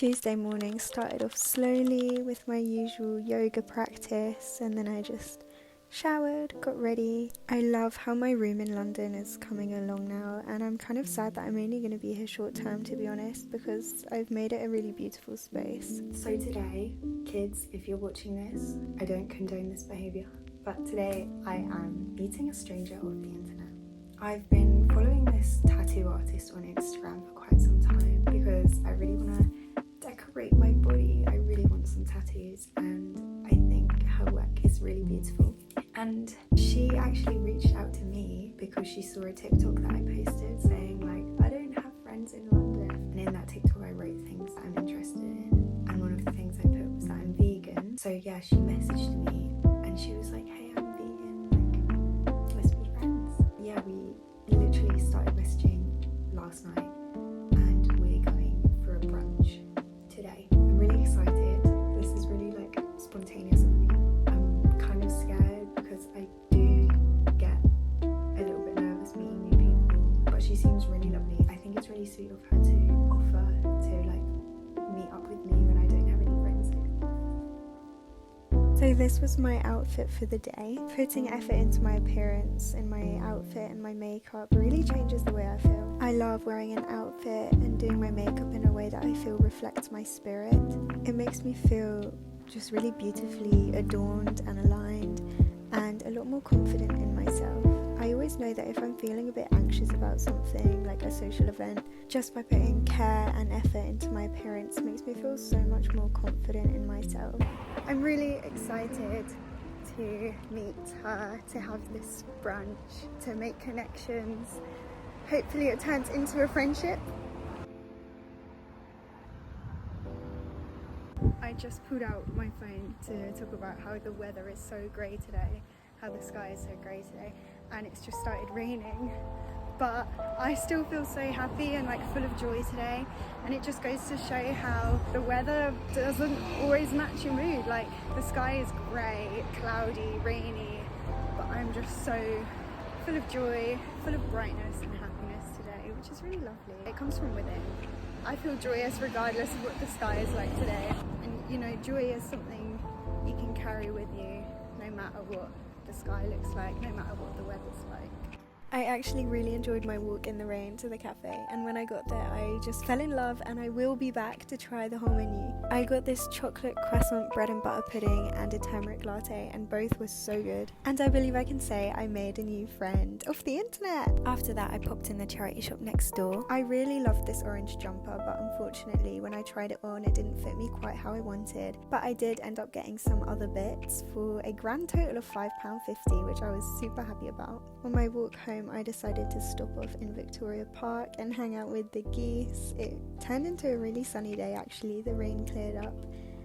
Tuesday morning started off slowly with my usual yoga practice, and then I just showered, got ready. I love how my room in London is coming along now, and I'm kind of sad that I'm only going to be here short term, to be honest, because I've made it a really beautiful space. So today, kids, if you're watching this, I don't condone this behaviour, but today I am meeting a stranger off the internet. I've been following this tattoo artist on Instagram for quite some time because I really want to decorate my body. I really want some tattoos, and I think her work is really beautiful. And she actually reached out to me because she saw a TikTok that I posted saying like, I don't have friends in London. And in that TikTok I wrote things that I'm interested in, and one of the things I put was that I'm vegan. So yeah, she messaged me and she was like, hey, I'm vegan, like, let's be friends. Yeah, we literally started messaging last night and we're going for a brunch today. I'm really excited. This is really like spontaneous of me. I'm kind of scared because I do get a little bit nervous meeting new people, but she seems really lovely. I think it's really sweet of her to offer to like meet up with me when I don't have any friends. So this was my outfit for the day. Putting effort into my appearance and my outfit and my makeup really changes the way I feel. I love wearing an outfit and doing my makeup in a way that I feel reflects my spirit. It makes me feel just really beautifully adorned and aligned and a lot more confident in myself. I always know that if I'm feeling a bit anxious about something like a social event, just by putting care and effort into my appearance makes me feel so much more confident in myself. I'm really excited to meet her, to have this brunch, to make connections. Hopefully it turns into a friendship. I just pulled out my phone to talk about how the weather is so grey today, how the sky is so grey today, and it's just started raining. But I still feel so happy and like full of joy today, and it just goes to show how the weather doesn't always match your mood. Like the sky is grey, cloudy, rainy, but I'm just so full of joy, full of brightness and happiness today, which is really lovely. It comes from within. I feel joyous regardless of what the sky is like today, and you know, joy is something you can carry with you no matter what the sky looks like, no matter what the weather's like. I actually really enjoyed my walk in the rain to the cafe, and when I got there I just fell in love, and I will be back to try the whole menu. I got this chocolate croissant bread and butter pudding and a turmeric latte, and both were so good. And I believe I can say I made a new friend off the internet. After that I popped in the charity shop next door. I really loved this orange jumper, but unfortunately when I tried it on it didn't fit me quite how I wanted. But I did end up getting some other bits for a grand total of £5.50, which I was super happy about. On my walk home I decided to stop off in Victoria Park and hang out with the geese. It turned into a really sunny day actually, the rain cleared up,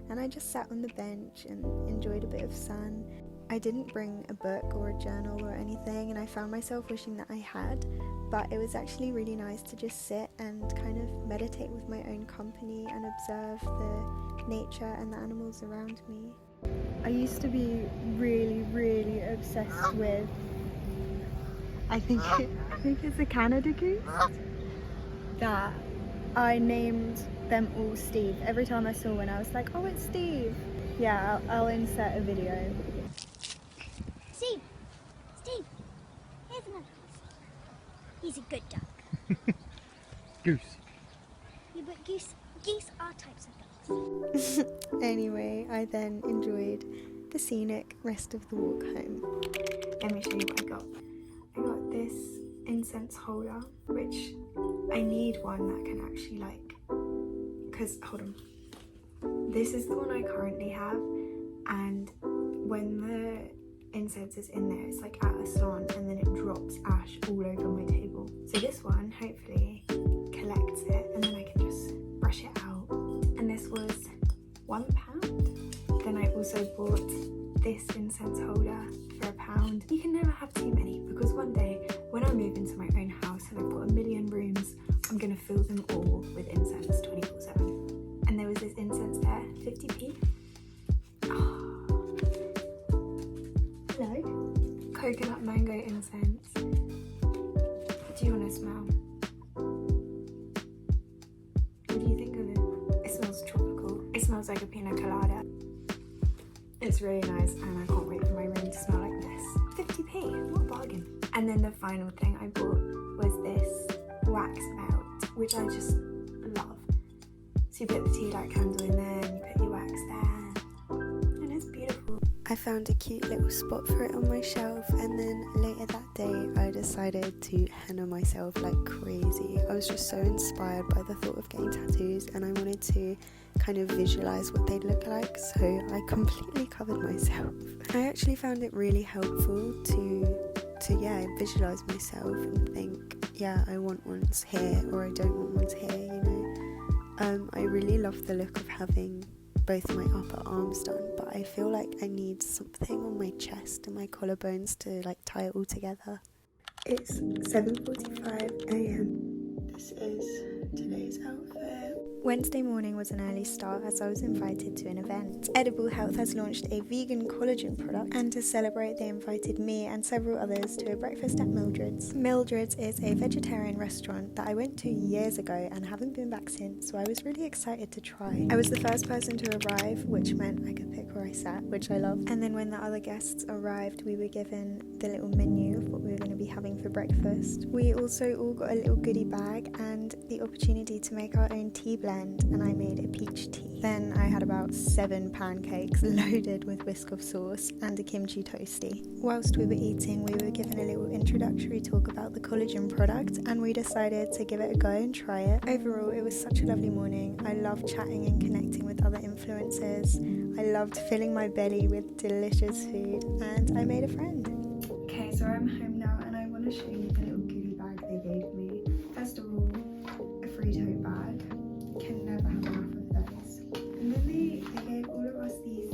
and I just sat on the bench and enjoyed a bit of sun. I didn't bring a book or a journal or anything, and I found myself wishing that I had, but it was actually really nice to just sit and kind of meditate with my own company and observe the nature and the animals around me. I used to be really obsessed with, I think it's a Canada goose, that I named them all Steve. Every time I saw one I was like, oh, it's Steve. Yeah, I'll insert a video. Steve, here's another goose. He's a good duck. Goose. Yeah, but geese are types of ducks. Anyway, I then enjoyed the scenic rest of the walk home. Let me show you what I got. I got this incense holder, which I need one that can actually like, because hold on, this is the one I currently have, and when the incense is in there it's like at a slant and then it drops ash all over my table. So this one hopefully collects it and then I can just brush it out, and this was £1. Then I also bought this incense holder for £1. You can never have too many, because one day when I move into my own house and I've got a million rooms, I'm gonna fill them all with incense 24/7. And there was this incense there, 50p. Oh. Hello. Coconut mango incense. Do you want to smell? What do you think of it? It smells tropical. It smells like a pina colada. It's really nice and I can't wait for my room to smell like this. 50p, what a bargain. And then the final thing I bought was this wax melt, which I just love. So you put the tea light candle in there and you put your wax there, and it's beautiful. I found a cute little spot for it on my shelf, and then later that day I decided to henna myself like crazy. I was just so inspired by the thought of getting tattoos and I wanted to kind of visualize what they'd look like, so I completely covered myself. I actually found it really helpful to visualize myself and think, yeah, I want ones here or I don't want ones here, you know. I really love the look of having both my upper arms done, but I feel like I need something on my chest and my collarbones to like tie it all together. It's 7:45 a.m. This is today's outfit. Wednesday morning was an early start as I was invited to an event. Edible Health has launched a vegan collagen product, and to celebrate they invited me and several others to a breakfast at Mildred's. Mildred's is a vegetarian restaurant that I went to years ago and haven't been back since, so I was really excited to try. I was the first person to arrive, which meant I could pick where I sat, which I loved. And then when the other guests arrived, we were given the little menu of what we were going to be having for breakfast. We also all got a little goodie bag and the opportunity to make our own tea blend, and I made a peach tea. Then I had about 7 pancakes loaded with whisk of sauce and a kimchi toasty. Whilst we were eating, we were given a little introductory talk about the collagen product, and we decided to give it a go and try it. Overall, it was such a lovely morning. I loved chatting and connecting with other influencers. I loved filling my belly with delicious food, and I made a friend. Okay, so I'm home now and I want to show you the little goodie bag they gave me. First of all, a free tote bag. Can never have enough of those. And then they gave all of us these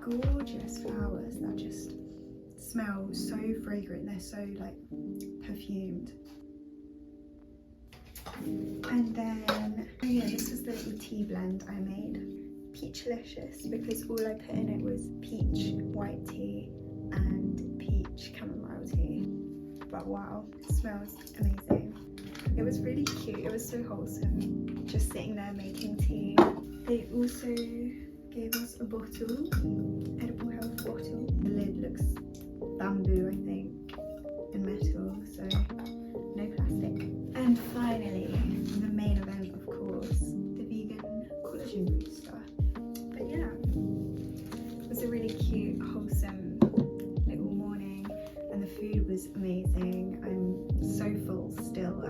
gorgeous flowers that just smell so fragrant. They're so like perfumed. And then, oh yeah, this was the little tea blend I made. Peachlicious, because all I put in it was peach white tea and peach chamomile tea. But wow, it smells amazing. It was really cute, it was so wholesome, just sitting there making tea. They also gave us a bottle, Edible Health bottle. The lid looks bamboo, I think, and metal, so no plastic. And finally, the main event, of course, the vegan collagen booster. But yeah, it was a really cute, wholesome little morning, and the food was amazing. I'm so full still.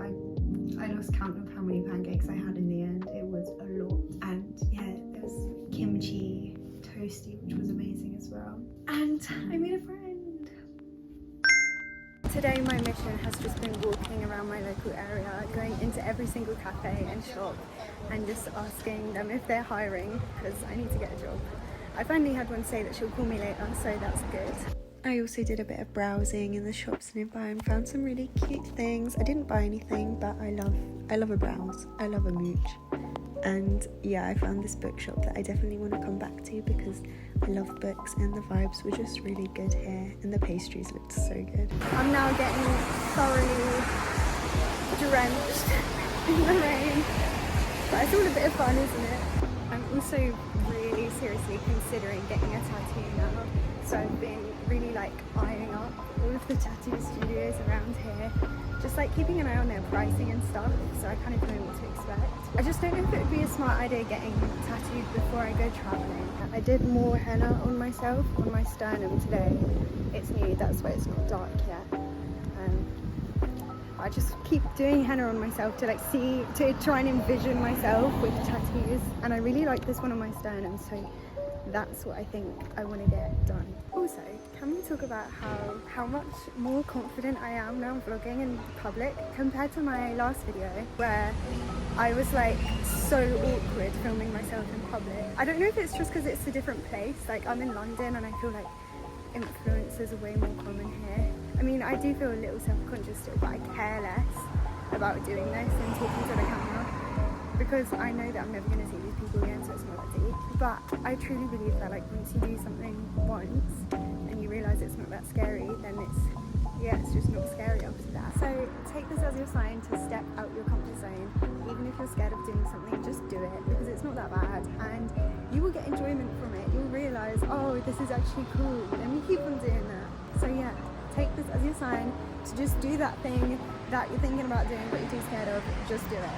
I lost count of how many pancakes I had in the end. It was a lot. And yeah, there was kimchi toasty, which was amazing as well. And I made a friend. Today my mission has just been walking around my local area, going into every single cafe and shop and just asking them if they're hiring, because I need to get a job. I finally had one say that she'll call me later, so that's good. I also did a bit of browsing in the shops nearby and found some really cute things. I didn't buy anything, but I love a browse. I love a mooch. And yeah, I found this bookshop that I definitely want to come back to because I love books and the vibes were just really good here and the pastries looked so good. I'm now getting thoroughly drenched in the rain, but it's all a bit of fun, isn't it? I'm also really seriously considering getting a tattoo now, so I've been really like eyeing up all of the tattoo studios around here, just like keeping an eye on their pricing and stuff, so I kind of know what to expect. I just don't know if it would be a smart idea getting tattooed before I go travelling. I did more henna on myself, on my sternum today. It's new, that's why it's not dark yet. I just keep doing henna on myself to like see, to try and envision myself with tattoos, and I really like this one on my sternum, so that's what I think I want to get done. Also, can we talk about how much more confident I am now vlogging in public compared to my last video where I was like so awkward filming myself in public. I don't know if it's just because it's a different place, like I'm in London and I feel like influencers are way more common here. I mean, I do feel a little self-conscious still, but I care less about doing this and talking to the camera because I know that I'm never going to see these people again, so it's not that deep. But I truly believe that like once you do something once and you realise it's not that scary, then it's yeah, it's just not scary after that. So take this as your sign to step out your comfort zone. Even if you're scared of doing something, just do it, because it's not that bad and you will get enjoyment from it. You'll realise, oh, this is actually cool, let me keep on doing that. So yeah, take this as your sign to just do that thing that you're thinking about doing but you're too scared of. Just do it.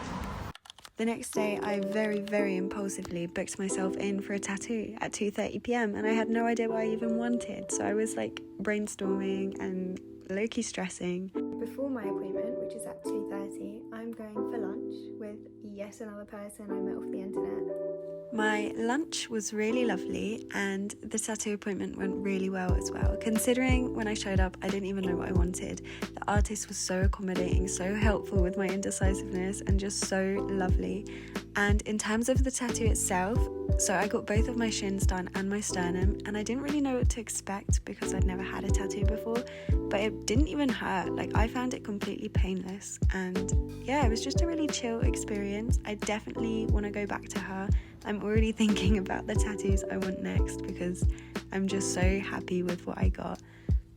The next day, I very impulsively booked myself in for a tattoo at 2:30 p.m. and I had no idea what I even wanted. So I was like brainstorming and low-key stressing. Before my appointment, which is at 2:30, I'm going for lunch with yet another person I met off the internet. My lunch was really lovely and the tattoo appointment went really well as well. Considering when I showed up, I didn't even know what I wanted. The artist was so accommodating, so helpful with my indecisiveness and just so lovely. And in terms of the tattoo itself, so I got both of my shins done and my sternum, and I didn't really know what to expect because I'd never had a tattoo before, but it didn't even hurt. Like, I found it completely painless, and yeah, it was just a really chill experience. I definitely want to go back to her. I'm already thinking about the tattoos I want next because I'm just so happy with what I got.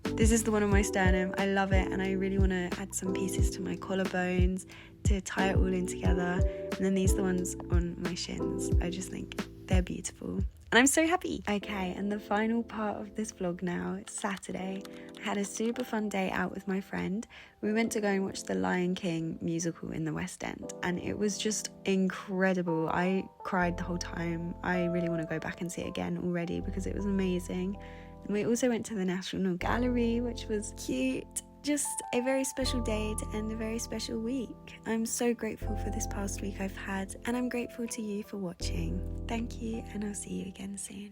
This is the one on my sternum. I love it, and I really want to add some pieces to my collarbones to tie it all in together. And then these are the ones on my shins. I just think they're beautiful. And I'm so happy. Okay, and the final part of this vlog now, it's Saturday. I had a super fun day out with my friend. We went to go and watch the Lion King musical in the West End, and it was just incredible. I cried the whole time. I really want to go back and see it again already because it was amazing. And we also went to the National Gallery, which was cute. Just a very special day to end a very special week. I'm so grateful for this past week I've had, and I'm grateful to you for watching. Thank you, and I'll see you again soon.